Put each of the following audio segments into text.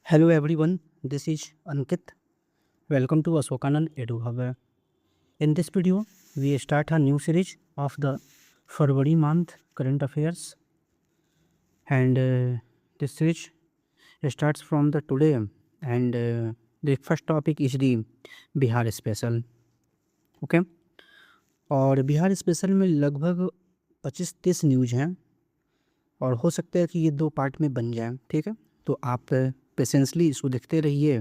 Hello everyone, this is Ankit. Welcome to Asokanan Edu Hub. In this video, we start a new series of the February month current affairs, and this series starts from the today. And the first topic is the Bihar special. Okay और Bihar special में लगभग 25-30 news हैं और हो सकता है कि ये 2 पार्ट में बन जाए. ठीक है, तो आप पेशेंसली इसको देखते रहिए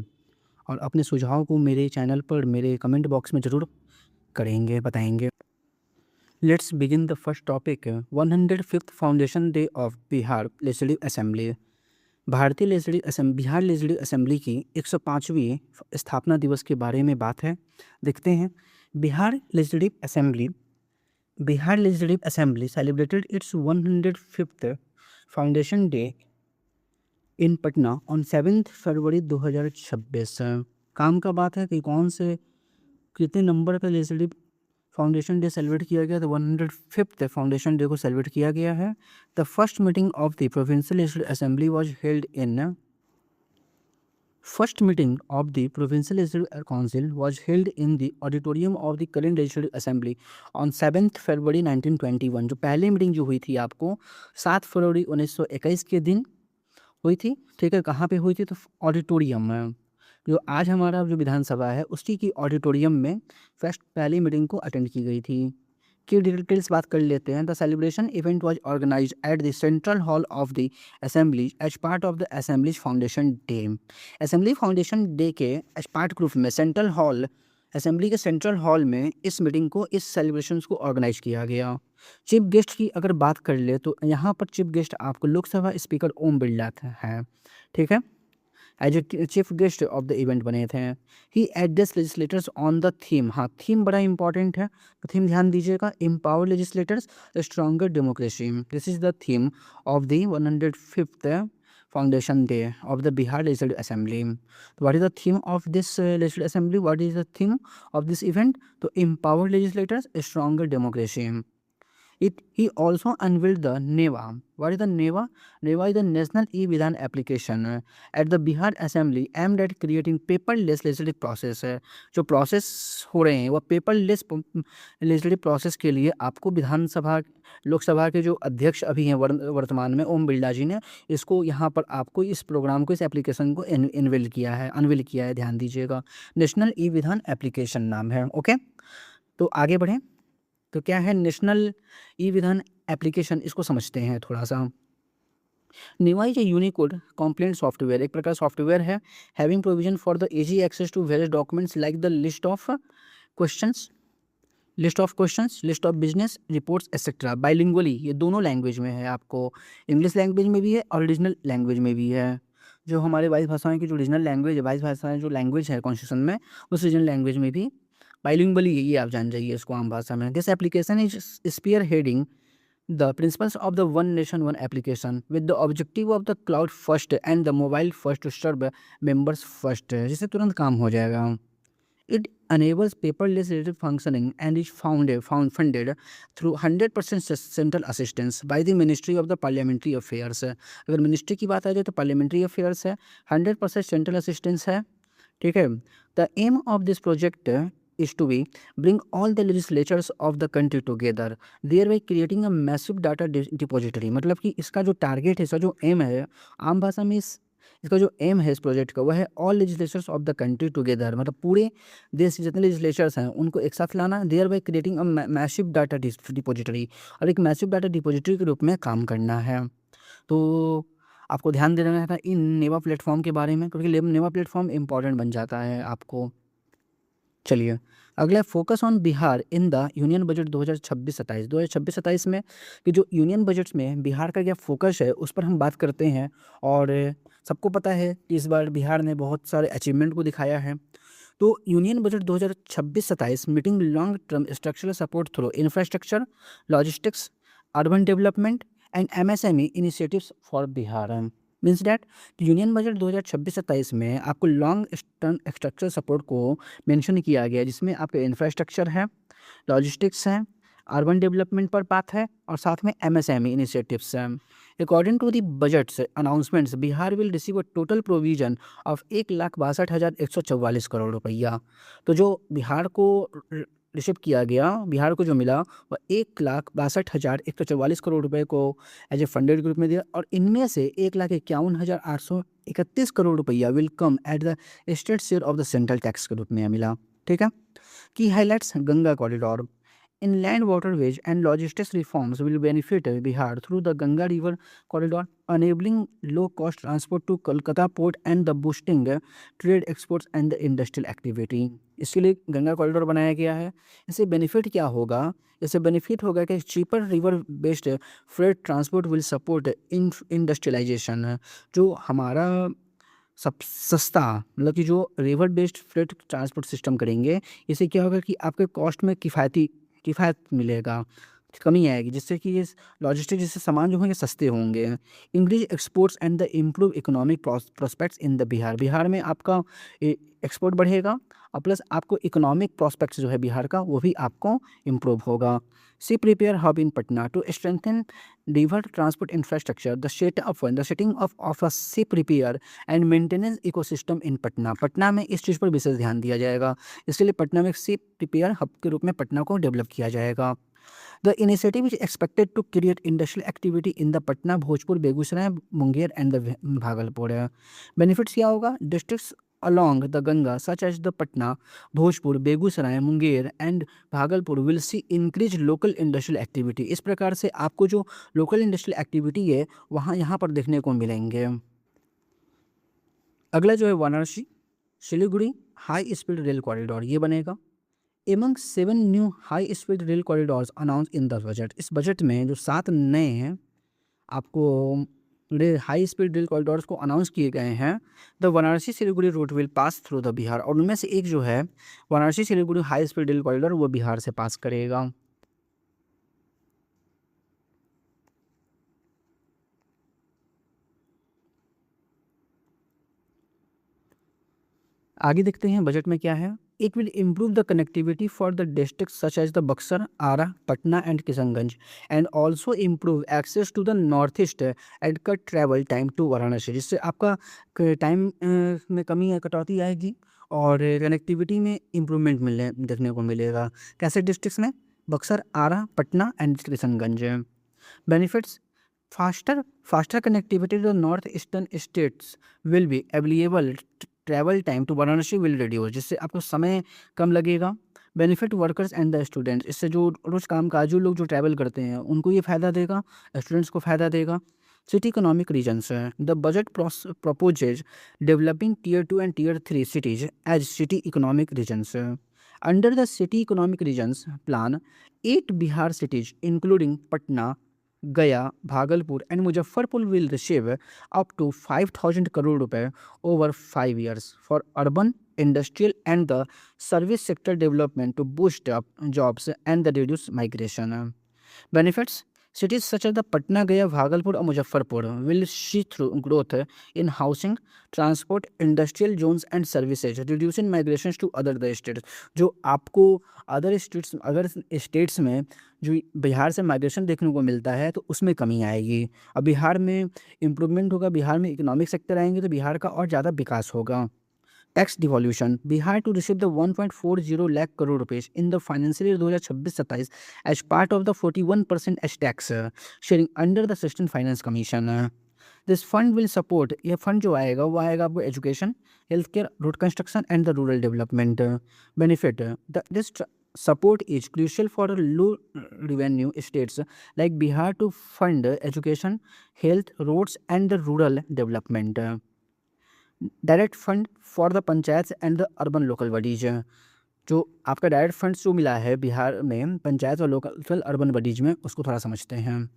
और अपने सुझाव को मेरे चैनल पर मेरे कमेंट बॉक्स में ज़रूर करेंगे, बताएंगे. Let's begin the first topic. 105th foundation day of Bihar legislative assembly. Bihar legislative assembly की 105वीं स्थापना दिवस के बारे में बात है. देखते हैं. Bihar legislative assembly celebrated it's 105th foundation day in Patna on 7 फरवरी 2026. काम का बात है कि कौन से कितने नंबर का लेजिस्लेटिव फाउंडेशन डे सेलिब्रेट किया गया. तो 105th फाउंडेशन डे को सेलिब्रेट किया गया है. The first meeting of the provincial legislative assembly was held in council was held in the auditorium of the current legislative assembly on 7th फरवरी 1921. जो पहली meeting जो हुई थी आपको 7 फरवरी 1921 के दिन हुई थी. ठीक है, कहाँ पे हुई थी? तो ऑडिटोरियम में, जो आज हमारा जो विधानसभा है उसी की ऑडिटोरियम में पहली मीटिंग को अटेंड की गई थी. की डिटेल्स बात कर लेते हैं. The celebration event was organised at the central hall of the assembly as part of the assembly's foundation day. Assembly foundation day के एज पार्ट ग्रुप में असेंबली के सेंट्रल हॉल में इस मीटिंग को, इस सेलिब्रेशन को ऑर्गेनाइज किया गया. चीफ गेस्ट की अगर बात कर ले तो यहाँ पर चीफ गेस्ट आपको लोकसभा स्पीकर ओम बिरला हैं. ठीक है, as a chief guest of the event बने थे. He address legislators on the theme. हाँ, थीम बड़ा इंपॉर्टेंट है, तो थीम ध्यान दीजिएगा. Empower legislators stronger democracy. This is the theme of the 105th foundation day of the Bihar legislative assembly. तो what is the theme of this legislative assembly, what is the theme of this event? तो empower legislators stronger democracy. He also unveiled the NEVA. What is the NEVA? NEVA is the National E-Vidhan application at the Bihar Assembly aimed at creating paperless legislative process. जो process हो रहे हैं वो paperless legislative process के लिए आपको लोकसभा के जो अध्यक्ष अभी हैं वर्तमान में ओम बिरला जी ने इसको यहाँ पर आपको इस प्रोग्राम को, इस एप्लीकेशन को अनवील किया है. ध्यान दीजिएगा, नेशनल ई विधान एप्लीकेशन नाम है. ओके, तो आगे बढ़ें. तो क्या है नेशनल ई विधान एप्लीकेशन, इसको समझते हैं थोड़ा सा. NeVA is a unicode compliant software. एक प्रकार सॉफ्टवेयर है having provision for the easy access to various documents like the list of questions, list of business reports etcetera. Bilingually, ये दोनों लैंग्वेज में है. आपको इंग्लिश लैंग्वेज में भी है और रीजनल लैंग्वेज में भी है. जो हमारे 22 भाषाओं की जो रीजनल लैंग्वेज है, 22 भाषाएँ जो लैंग्वेज है कॉन्स्टिट्यूशन में, उस रीजनल लैंग्वेज में भी बाइलिंगुअली, ये आप जान जाइए इसको आम भाषा में. This application is spearheading the principles of the one nation one application with the objective of the cloud first and the mobile first to serve members first, जिससे तुरंत काम हो जाएगा. It enables paperless related functioning and is funded through 100% central assistance by the Ministry of the Parliamentary Affairs. अगर ministry की बात आ जाए तो पार्लियामेंट्री अफेयर्स है, 100% सेंट्रल असिस्टेंस है. ठीक है. The aim of this project is to be bring all the legislatures of the country together, thereby creating a massive data depository. मतलब कि इसका जो टारगेट है, इसका जो एम है, आम भाषा में इसका जो एम है इस प्रोजेक्ट का, वह है all legislatures of the country together. मतलब पूरे देश के जितने लेजिस्लेचर्स हैं उनको एक साथ लाना. Thereby creating a massive data depository, और एक मैसिव डाटा डिपोजिटरी के रूप में काम करना है. तो आपको ध्यान देना था इन नेवा प्लेटफॉर्म के बारे में, क्योंकि नेवा प्लेटफॉर्म इंपॉर्टेंट बन जाता है आपको. चलिए अगला, focus on Bihar in the union budget 2026-27 में कि जो यूनियन बजट्स में बिहार का क्या फोकस है उस पर हम बात करते हैं. और सबको पता है कि इस बार बिहार ने बहुत सारे अचीवमेंट को दिखाया है. तो union budget 2026-27 meeting long term structural support through infrastructure, logistics, urban development and MSME initiatives for Bihar. Means that union budget 2026-27 में आपको लॉन्ग टर्म स्ट्रक्चर सपोर्ट को मेंशन किया गया है, जिसमें आपके इंफ्रास्ट्रक्चर है, लॉजिस्टिक्स है, अर्बन डेवलपमेंट पर बात है और साथ में एमएसएमई इनिशिएटिव्स हैं। According to the budget's announcements Bihar will receive a total provision of 1,62,144 crore रुपया। तो जो बिहार को रिसीव किया गया, बिहार को जो मिला वह 1,62,144 करोड़ रुपए को एज ए फंडेड ग्रुप में दिया और इनमें से 1,51,831 करोड़ रुपया will come at the state share of the central tax के रूप में मिला। ठीक है। की highlights Ganga corridor inland waterways and logistics reforms will benefit Bihar through the Ganga River corridor, enabling low-cost transport to Kolkata port and the boosting trade exports and the industrial activity. इसके लिए Ganga corridor बनाया गया है। इससे benefit क्या होगा? इससे benefit होगा कि cheaper river based freight transport will support industrialisation. जो हमारा सब सस्ता मतलब कि जो river based freight transport system करेंगे, इससे क्या होगा कि आपके कॉस्ट में किफ़ायत मिलेगा, कमी आएगी, जिससे कि ये लॉजिस्टिक जैसे सामान जो होंगे सस्ते होंगे। Increase exports and the improve economic prospects in the Bihar में आपका एक्सपोर्ट बढ़ेगा और प्लस आपको इकोनॉमिक प्रोस्पेक्ट्स जो है बिहार का वो भी आपको इम्प्रूव होगा। Ship repair hub in Patna to strengthen river transport infrastructure the setting of a ship repair and maintenance ecosystem in Patna में इस चीज़ पर विशेष ध्यान दिया जाएगा। इसके लिए पटना में सी प्रिपेयर हब के रूप में पटना को डेवलप किया जाएगा। The initiative is expected to create industrial activity in the Patna, Bhojpur, Begusarai, Munger and the Bhagalpur. Benefits क्या होगा? Districts along the Ganga such as the Patna, Bhojpur, Begusarai, Munger and Bhagalpur will see increased local industrial activity. इस प्रकार से आपको जो local industrial activity है वहाँ यहाँ पर देखने को मिलेंगे। अगला जो है Varanasi Siliguri high speed rail corridor ये बनेगा। Among 7 new high speed rail corridors announce in the budget. इस बजट में जो 7 नए हैं आपको हाई स्पीड रेल कॉरिडोर्स को अनाउंस किए गए हैं। The Varanasi Siliguri route will pass through the Bihar और उनमें से एक जो है Varanasi Siliguri high speed rail corridor वो बिहार से पास करेगा। आगे देखते हैं बजट में क्या है। It will improve the connectivity for the districts such as the Buxar, Ara, Patna and Kishanganj and also improve access to the northeast and cut travel time to Varanasi, जिससे आपका टाइम में कटौती आएगी और connectivity में improvement देखने को मिलेगा। कैसे डिस्ट्रिक्ट्स में? Buxar, Arrah, Patna and Kishanganj. Benefits faster connectivity to the north eastern states will be available, travel time to Varanasi will reduce, जिससे आपको समय कम लगेगा। Benefit workers and the students, इससे जो रोज़ कामकाजू लोग जो ट्रैवल करते हैं उनको ये फ़ायदा देगा, स्टूडेंट्स को फ़ायदा देगा। सिटी इकोनॉमिक रीजन्स है। The budget proposes developing tier 2 and tier 3 cities as city economic regions. Under the city economic regions plan 8 Bihar cities including Patna, Gaya, Bhagalpur and Muzaffarpur will receive up to 5,000 crore रुपए over 5 years for urban, industrial and the service sector development to boost up jobs and the reduce migration. Benefits: cities such as the Patna, Gaya, Bhagalpur और Muzaffarpur will see through growth in housing, transport, industrial zones and services, reducing migrations to other the states. जो आपको other states में जो बिहार से migration देखने को मिलता है तो उसमें कमी आएगी। अब बिहार में इम्प्रूवमेंट होगा, बिहार में इकोनॉमिक सेक्टर आएंगे तो बिहार का और ज़्यादा विकास होगा। Tax devolution Bihar to receive the 1.40 lakh crore rupees in the financial year 2026-27 as part of the 41% as tax sharing under the system finance commission. This fund will support, ये फंड जो आएगा वो आएगा आपको education, health care, road construction and the rural development. Benefit this support is crucial for low revenue states like Bihar to fund education, health, roads and the rural development. Direct fund for the panchayat and the urban local bodies, जो आपका direct funds जो मिला है बिहार में पंचायत और local urban bodies में उसको थोड़ा समझते हैं।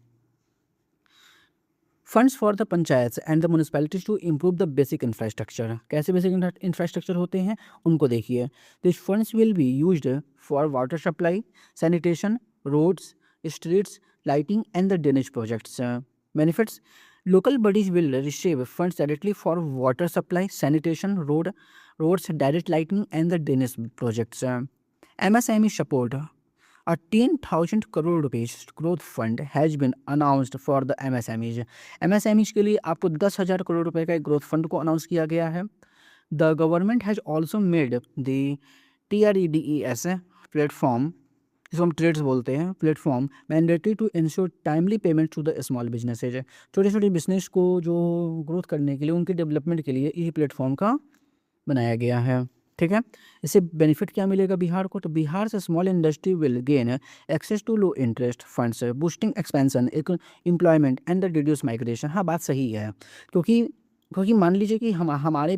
Funds for the panchayat and the municipalities to improve the basic infrastructure. कैसे बेसिक इंफ्रास्ट्रक्चर होते हैं उनको देखिए। This funds will be used for water supply, sanitation, roads, streets, lighting and the drainage projects. Benefits local bodies will receive funds directly for water supply, sanitation, roads, direct lighting and the drainage projects. MSME support A 10,000 crore rupees growth fund has been announced for the MSMEs. MSMEs के लिए आपको 10,000 करोड़ रुपए का एक growth fund को announce किया गया है. The government has also made the TREDES platform, जिसको हम ट्रेड्स बोलते हैं, platform mandatory to ensure timely payment to the small businesses. छोटे छोटे बिजनेस को जो ग्रोथ करने के लिए, उनके डेवलपमेंट के लिए इसी प्लेटफॉर्म का बनाया गया है. ठीक है. इससे बेनिफिट क्या मिलेगा बिहार को? तो बिहार से small industry will gain access to low interest funds, boosting expansion, employment and the reduce migration. हाँ, बात सही है, क्योंकि मान लीजिए कि हमारे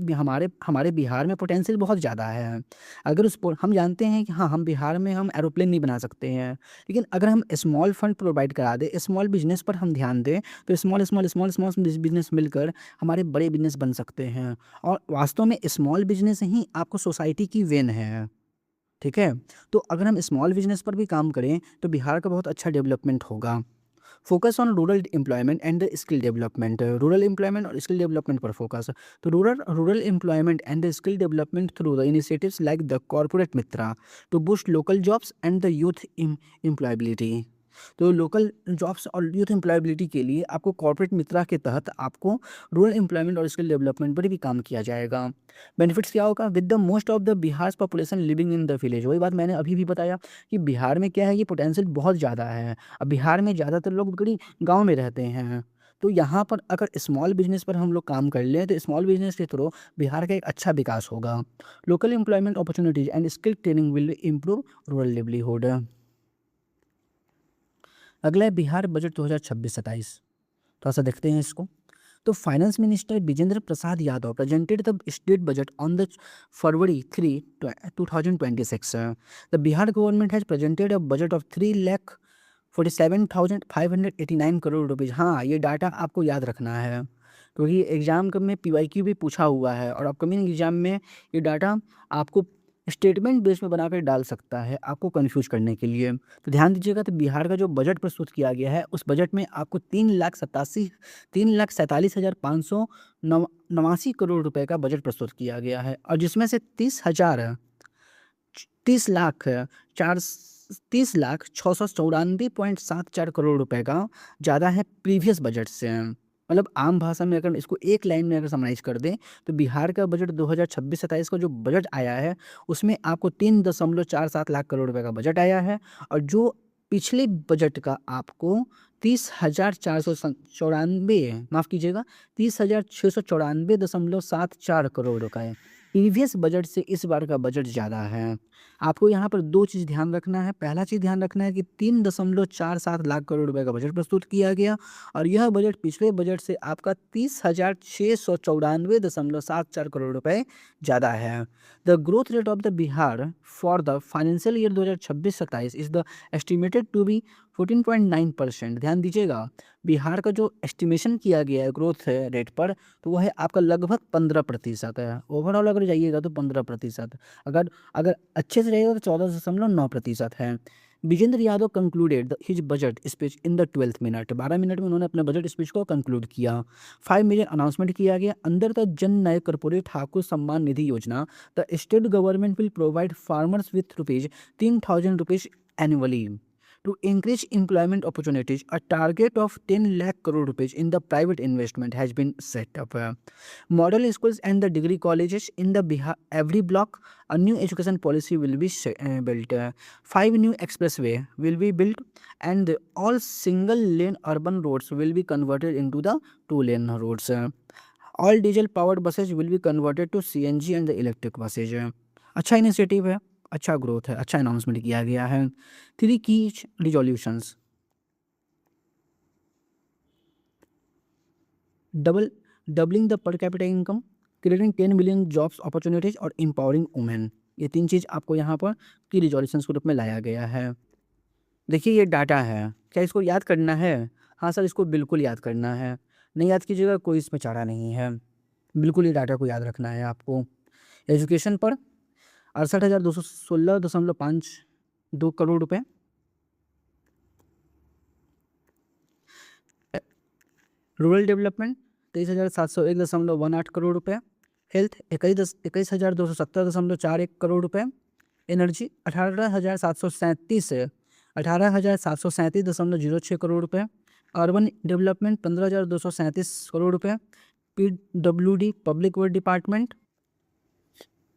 बिहार में पोटेंशियल बहुत ज़्यादा है. अगर हम जानते हैं कि हाँ, हम बिहार में हम एरोप्लेन नहीं बना सकते हैं, लेकिन अगर हम स्मॉल फंड प्रोवाइड करा दें, स्मॉल बिजनेस पर हम ध्यान दें, तो small small small small business मिलकर हमारे बड़े बिजनेस बन सकते हैं. और वास्तव में स्मॉल बिजनेस ही आपको सोसाइटी की वेन है. ठीक है. तो अगर हम स्मॉल बिजनेस पर भी काम करें तो बिहार का बहुत अच्छा डेवलपमेंट होगा. Focus on rural employment and skill development. Rural employment और स्किल डेवलपमेंट पर फोकस. तो rural employment and skill development through the initiatives like the corporate Mitra to boost local jobs and the youth employability. तो local jobs और youth employability के लिए आपको corporate Mitra के तहत आपको रूरल एम्प्लॉयमेंट और स्किल डेवलपमेंट पर भी काम किया जाएगा. बेनिफिट्स क्या होगा? With the most of the Bihar population living in the village. वही बात मैंने अभी भी बताया कि बिहार में क्या है, ये पोटेंशियल बहुत ज़्यादा है. अब बिहार में ज़्यादातर लोग बड़ी गाँव में रहते हैं, तो यहाँ पर अगर स्मॉल बिजनेस पर हम लोग काम कर लें तो स्मॉल बिजनेस के थ्रू बिहार का एक अच्छा विकास होगा. Local employment opportunities and skill training will improve rural livelihood. अगला है बिहार बजट 2026-27. थोड़ा सा देखते हैं इसको. तो finance minister Vijendra Prasad Yadav presented the state budget on the February 3, 2026. The Bihar government has presented a budget of 3,47,589 crore rupees. हाँ, ये डाटा आपको याद रखना है, क्योंकि एग्जाम में PYQ भी पूछा हुआ है और अपकमिंग एग्जाम में ये डाटा आपको स्टेटमेंट बेस में बनाकर डाल सकता है, आपको कंफ्यूज करने के लिए. तो ध्यान दीजिएगा. तो बिहार का जो बजट प्रस्तुत किया गया है, उस बजट में आपको 3,47,589 करोड़ रुपए का बजट प्रस्तुत किया गया है, और जिसमें से 30,694,74 करोड़ रुपए का ज़्यादा है प्रीवियस बजट से. मतलब आम भाषा में अगर इसको एक लाइन में अगर समराइज कर दें, तो बिहार का बजट 2026-27 का जो बजट आया है, उसमें आपको 3.47 लाख करोड़ रुपए का बजट आया है, और जो पिछले बजट का आपको 30,494, माफ़ कीजिएगा, 30,694.74 करोड़ का है. प्रीवियस बजट से इस बार का बजट ज़्यादा है. आपको यहाँ पर दो चीज़ ध्यान रखना है. पहला चीज़ ध्यान रखना है कि 3.47 लाख करोड़ रुपए का बजट प्रस्तुत किया गया, और यह बजट पिछले बजट से आपका 30,694.74 करोड़ रुपए ज़्यादा है. The growth rate of the Bihar for the financial year 2026-27 is the estimated to be 14.9%. ध्यान दीजिएगा. बिहार का जो एस्टिमेशन किया गया है ग्रोथ रेट पर, तो वह है आपका लगभग 15% है. ओवरऑल अगर जाइएगा तो 15%. अगर अगर अच्छे से रहेगा तो 14.9% है. Vijendra Yadav concluded his budget speech in the 12th minute. 12 minute में उन्होंने अपने बजट स्पीच को कंक्लूड किया. 5 मिलियन अनाउंसमेंट किया गया अंदर द जन नायक कॉर्पोरेट ठाकुर सम्मान निधि योजना. The state government will provide farmers with ₹3,000 annually to increase employment opportunities. A target of 10 lakh crore rupees in the private investment has been set up. Model schools and the degree colleges in the Bihar, every block, a new education policy will be built. 5 new expressway will be built, and all single lane urban roads will be converted into the 2-lane roads. All diesel powered buses will be converted to CNG and the electric buses. अच्छा initiative है, अच्छा growth है, अच्छा announcement किया गया है. 3 की resolutions. Doubling the per capita income, creating 10 million jobs opportunities और एम्पावरिंग वुमेन. ये 3 चीज़ आपको यहाँ पर की रिजोल्यूशंस के रूप में लाया गया है. देखिए, ये डाटा है. क्या इसको याद करना है? हाँ सर, इसको बिल्कुल याद करना है. नहीं याद कीजिएगा, कोई इसमें चारा नहीं है. बिल्कुल ये डाटा को याद रखना है आपको. एजुकेशन पर 68,216.52 करोड़ रुपए. रूरल डेवलपमेंट 23,701.18 करोड़ रुपए. हेल्थ 21,270.41 करोड़ रुपए. एनर्जी 18,737 18,737.06 करोड़ रुपए। अर्बन डेवलपमेंट 15,237 करोड़ रुपए। PWD public work department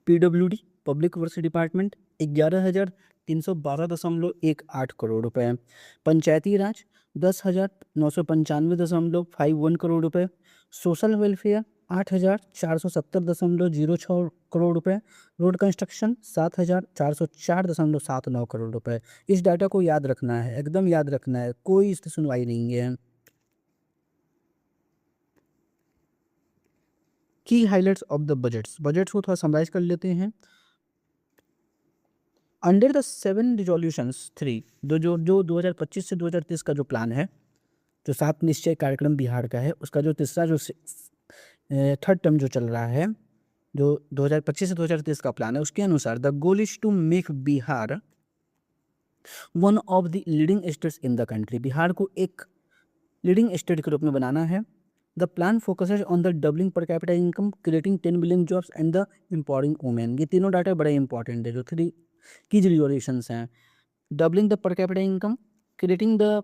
PWD public works department 11,312.18 crore रुपए। पंचायती राज 10,995.51 करोड़ रुपए। सोशल वेलफेयर 8,470.06 करोड़ रुपए। रोड कंस्ट्रक्शन 7,404.79 करोड़ रुपए। इस डाटा को याद रखना है, एकदम याद रखना है, कोई इसकी सुनवाई नहीं है। की हाइलाइट्स ऑफ द बजट्स को थोड़ा समराइज कर लेते हैं। अंडर द 7 रिजोल्यूशंस 3 जो 2025 से 2030 का जो प्लान है, जो 7 निश्चय कार्यक्रम बिहार का है, उसका जो तीसरा जो थर्ड टर्म जो चल रहा है, जो 2025 से 2030 का प्लान है, उसके अनुसार the goal is to make Bihar one of the leading states in the country. Bihar को एक लीडिंग स्टेट के रूप में बनाना है। The plan focuses on the doubling per capita income, creating 10 million jobs and the empowering women. ये तीनों data बड़े इंपॉर्टेंट है, जो 3 की रिजोल्यूशंस हैं। Doubling the per capita income, creating the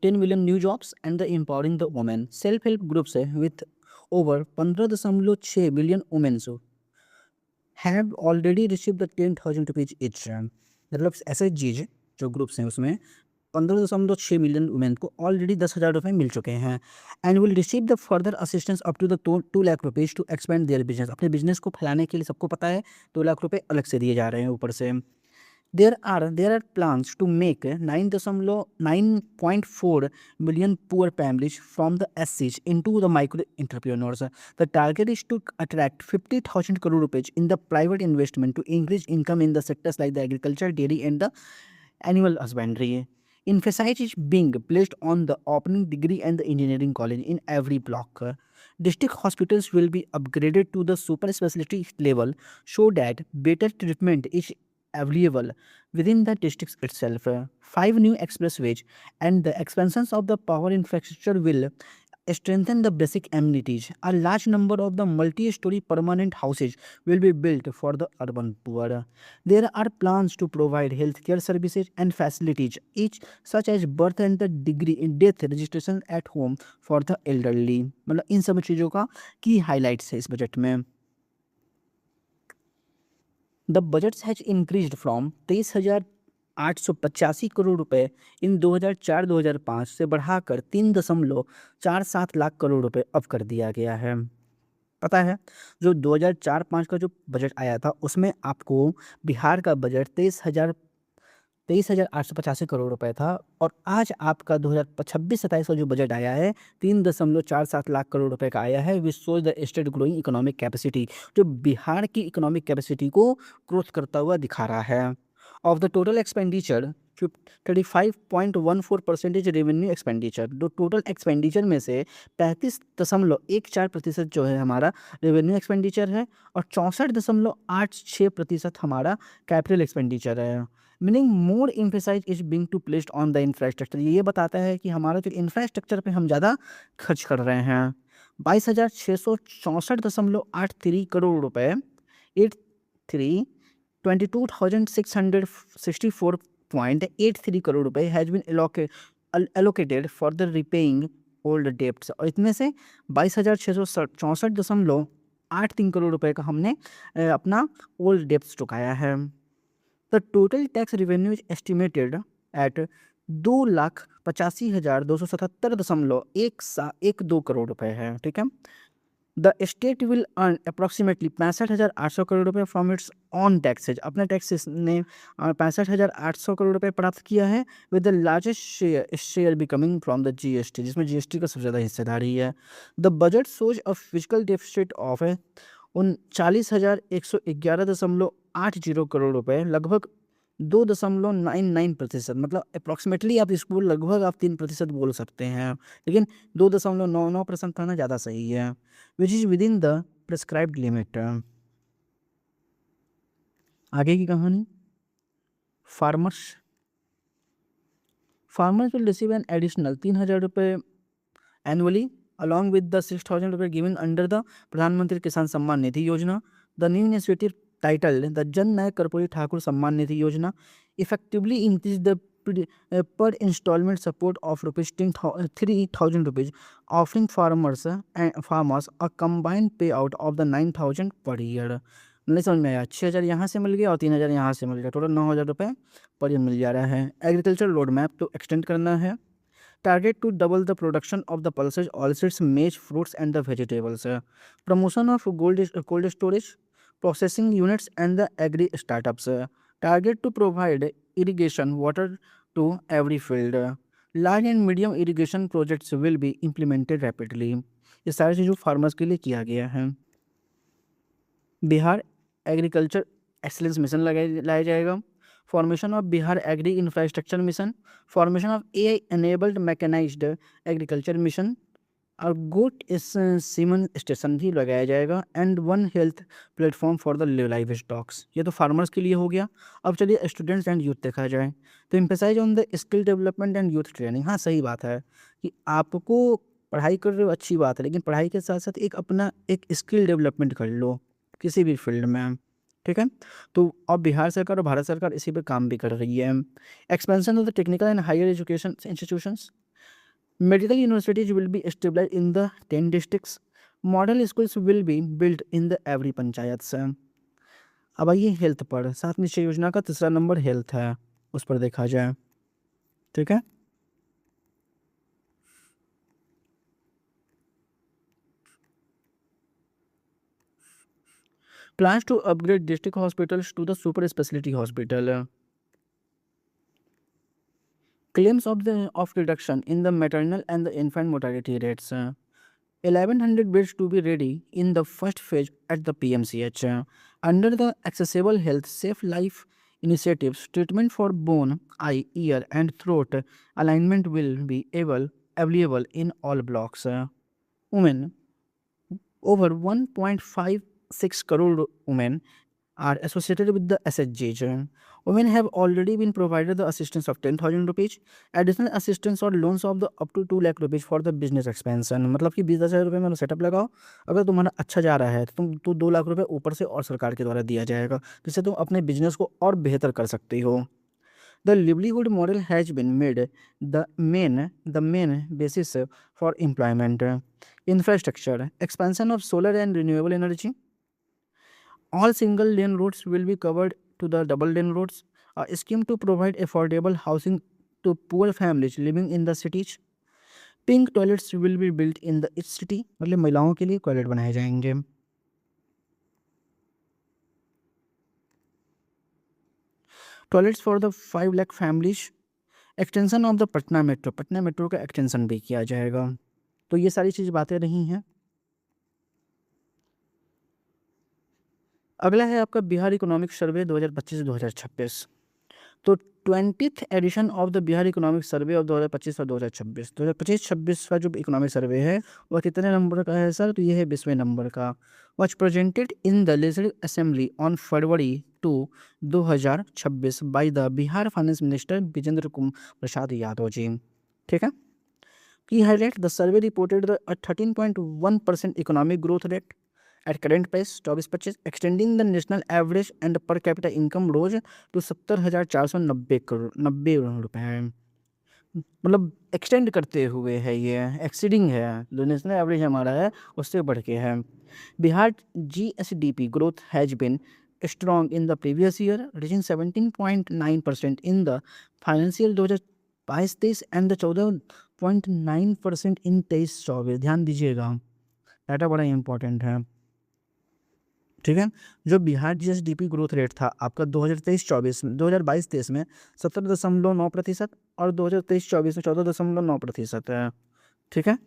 10 million new jobs and the empowering the women. Self help groups है with over 15.6 million womens have already receive the 10,000 rupees each. मतलब ऐसे चीज जो ग्रुप्स हैं उसमें 15.6 मिलियन वुमेन को already 10,000 रुपये मिल चुके हैं। And will receive the further assistance up to the 2 lakh rupees to expand their business. अपने बिजनेस को फैलाने के लिए सबको पता है 2 लाख रुपये अलग से दिए जा रहे हैं ऊपर से। There are plans to make 9.4 million poor families from the SCs into the micro entrepreneurs. The target is to attract 50,000 crore rupees in the private investment to increase income in the sectors like the agriculture, dairy, and the animal husbandry. Emphasis is being placed on the opening degree and the engineering college in every block. District hospitals will be upgraded to the super specialty level so that better treatment is available within the districts itself. 5 new expressways and the expansions of the power infrastructure will strengthen the basic amenities. A large number of the multi-story permanent houses will be built for the urban poor. There are plans to provide healthcare services and facilities, each such as birth and the degree in death registration at home for the elderly. मतलब इन सब चीज़ों का की highlights है इस budget में। The budgets has increased from 23,885 crore रुपए इन 2004-2005 से बढ़ाकर 3.47 लाख करोड़ रुपए अब कर दिया गया है। पता है जो 2004-05 का जो बजट आया था उसमें आपको बिहार का बजट 23,885 करोड़ रुपए था, और आज आपका 2026-27 का जो बजट आया है 3.47 लाख करोड़ रुपए का आया है। Which shows the state growing economic capacity, जो बिहार की इकोनॉमिक कैपेसिटी को ग्रोथ करता हुआ दिखा रहा है। Of the total expenditure 35.14% revenue expenditure. जो टोटल एक्सपेंडिचर में से 35.14% जो है हमारा रेवेन्यू एक्सपेंडिचर है, और 64.86% हमारा कैपिटल एक्सपेंडिचर है। Meaning more emphasise is being to placed on the infrastructure. ये बताता है कि हमारा जो इंफ्रास्ट्रक्चर पे हम ज़्यादा खर्च कर रहे हैं। 22,664.83 करोड़ रुपए 22,664.83 करोड़ रुपए has been allocated for the repaying old debts. और इसमें से 22,664.83 करोड़ रुपए का हमने अपना ओल्ड डेप्ट्स चुकाया है। The total tax revenue is estimated at 2,85,277.12 crore रुपए है। ठीक है। The state will earn approximately 65,800 crore रुपए फ्रॉम इट्स ऑन टैक्सेज। अपने टैक्सेस ने 65,800 करोड़ रुपए प्राप्त किया है, with the largest share be coming from the GST, जिसमें जीएसटी का सबसे ज़्यादा हिस्सेदारी है। The budget shows a physical deficit of 39,111.80 crore रुपए, लगभग 2.99%। मतलब अप्रॉक्सीमेटली आप इसको लगभग आप 3% बोल सकते हैं, लेकिन 2.99% कहना ज़्यादा सही है। Which is with in the prescribed limit. आगे की कहानी, farmers will receive an additional 3,000 रुपये एनुअली along with the 6,000 रुपये given under the प्रधानमंत्री किसान सम्मान निधि योजना। The new initiative titled the Jan Nayak Karpoori Thakur Samman Nidhi योजना effectively increase the per installment support of rupees 3,000 rupees, offering farmers a combined payout of the 9,000 per year. नहीं समझ में आया, 6,000 यहाँ से मिल गया और 3,000 यहाँ से मिल गया, टोटल 9,000 रुपये पर ईयर मिल जा रहा है। एग्रीकल्चर रोड मैप तो एक्सटेंड करना है। Target to double the production of the pulses oilseeds maize fruits and the vegetables. Promotion of cold storage processing units and the agri startups. Target to provide irrigation water to every field. Large and medium irrigation projects will be implemented rapidly. ये सारी चीज़ farmers के लिए किया गया है। Bihar agriculture excellence mission लाया जाएगा। Formation of Bihar agri infrastructure mission, formation of AI enabled mechanised agriculture mission और गोट सीमन स्टेशन भी लगाया जाएगा and one health platform for the livestocks. ये तो फार्मर्स के लिए हो गया। अब चलिए स्टूडेंट्स एंड यूथ देखा जाए तो emphasise on the skill development and youth training. हाँ सही बात है कि आपको पढ़ाई कर रहे हो, अच्छी बात है, लेकिन पढ़ाई के साथ साथ एक अपना एक स्किल डेवलपमेंट कर लो किसी भी फील्ड में, ठीक है। तो अब बिहार सरकार और भारत सरकार इसी पर काम भी कर रही है। Expansion of the technical and higher education institutions, medical universities will be established in the 10 districts. Model schools will be built in the every panchayat से। अब आइए हेल्थ पर, 7 निश्चय योजना का तीसरा नंबर हेल्थ है, उस पर देखा जाए, ठीक है। Plans to upgrade district hospitals to the super specialty hospital. Claims of reduction in the maternal and the infant mortality rates. 1,100 beds to be ready in the first phase at the PMCH. Under the Accessible Health Safe Life initiatives, treatment for bone, eye, ear and throat alignment will be available in all blocks. Women, over 1.56 crore women are associated with the SHGs. Women have already been provided the assistance of 10,000 rupees, additional assistance और loans of the up to 2 lakh rupees for the business expansion। मतलब कि 20,000 रुपये में setup लगाओ, अगर तुम्हारा अच्छा जा रहा है तो 2 लाख रुपये ऊपर से और सरकार के द्वारा दिया जाएगा, जिससे तुम अपने बिजनेस को और बेहतर कर सकती हो। The livelihood model has been made the main basis for employment. Infrastructure, expansion of solar and renewable energy. All single lane roads will be covered to the double lane roads. A scheme to provide affordable housing to poor families living in the cities. Pink toilets will be built in the each city. मतलब महिलाओं के लिए toilet बनाए जाएंगे। Toilets for the 5 lakh families. Extension of the Patna metro का extension भी किया जाएगा। तो ये सारी चीज़ बातें रही हैं। अगला है आपका बिहार इकोनॉमिक सर्वे 2025-2026। तो 20th edition of the Bihar economic survey of 2025 और 2026। 2025-26 का जो इकोनॉमिक सर्वे है वह कितने नंबर का है सर? तो ये है 20वें नंबर का। Was presented in the legislative assembly on February 2, 2026 by the Bihar finance minister Vijendra Prasad Yadav ji, ठीक है। Key highlight the survey reported the 13.1% economic growth rate at current price 24-25, extending the national average and per capita income rose to 70,490 रुपये। मतलब extend करते हुए है, ये exceeding है, जो नेशनल एवरेज हमारा है उससे बढ़ के है। Bihar GSDP growth has been strong in the previous year, reaching 17.9% in the financial 2022-23 and the 14.9% इन 23-24। ध्यान दीजिएगा, डाटा बड़ा इंपॉर्टेंट है, ठीक है। जो बिहार GSDP ग्रोथ रेट था आपका 2023-24 में, 2022-23 में 17.9% और 2023-24 में 14.9% है, ठीक है।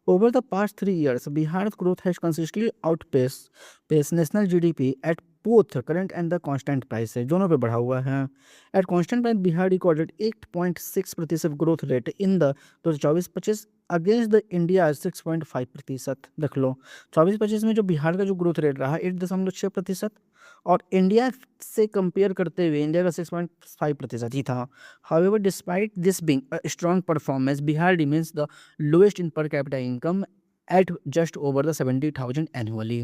Over the past 3 years Bihar growth has consistently outpace national GDP at both current and the constant price है, दोनों पे बढ़ा हुआ है। At constant price Bihar recorded 8.6% growth rate in the 2024-25 against the India 6.5%। देख लो 24-25 में जो बिहार का जो ग्रोथ रेट रहा 8.6% और इंडिया से कंपेयर करते हुए इंडिया का 6.5% ही था। However despite this being a strong performance Bihar remains the lowest in per capita income eight just over the 70,000 annually.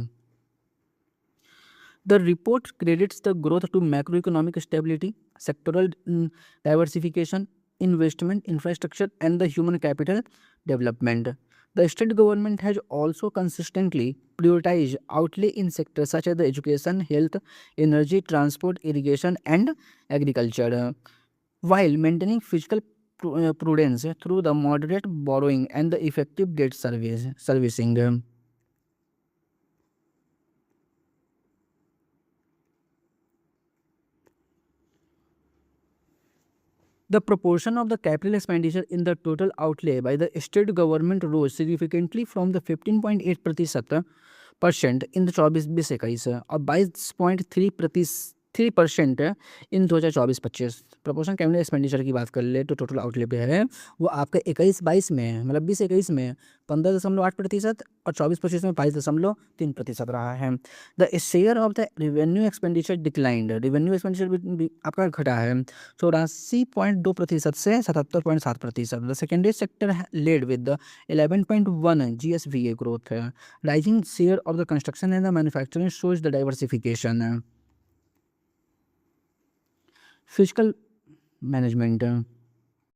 The report credits the growth to macroeconomic stability, sectoral diversification, investment, infrastructure, and the human capital development. The state government has also consistently prioritized outlay in sectors such as the education, health, energy, transport, irrigation, and agriculture, while maintaining fiscal prudence through the moderate borrowing and the effective debt servicing. The proportion of the capital expenditure in the total outlay by the state government rose significantly from the 15.8% in the 24-20 और 22.3% इन 2024-25। Proportion capital expenditure की बात कर ले तो total outlay पे है वो आपका 21-22 में है, मतलब 20-21 में 15.8% और 24-25 में 22.3% रहा है। The share of the revenue expenditure declined, revenue expenditure भी आपका घटा है 84.2% से 77.7%। The secondary sector led with the 11.1 GSVA growth है। Rising share of the construction and the manufacturing shows the diversification. Physical management